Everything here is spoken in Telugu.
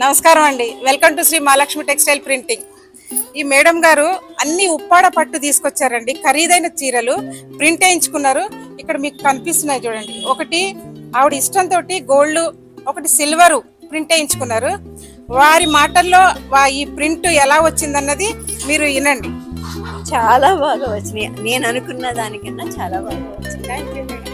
నమస్కారం అండి. Welcome to Shri Mahalakshmi textile printing. ఈ మేడం గారు అన్ని ఉప్పాడ పట్టు తీసుకొచ్చారండి. ఖరీదైన చీరలు ప్రింట్ వేయించుకున్నారు. ఇక్కడ మీకు కనిపిస్తున్నాయి చూడండి. ఒకటి ఆవిడ ఇష్టంతో గోల్డ్, ఒకటి సిల్వరు ప్రింట్ వేయించుకున్నారు. వారి మాటల్లో ఈ ప్రింట్ ఎలా వచ్చిందన్నది మీరు వినండి. చాలా బాగా వచ్చినాయి. నేను అనుకున్న దానికన్నా చాలా బాగా వచ్చినాయి. Thank you madam.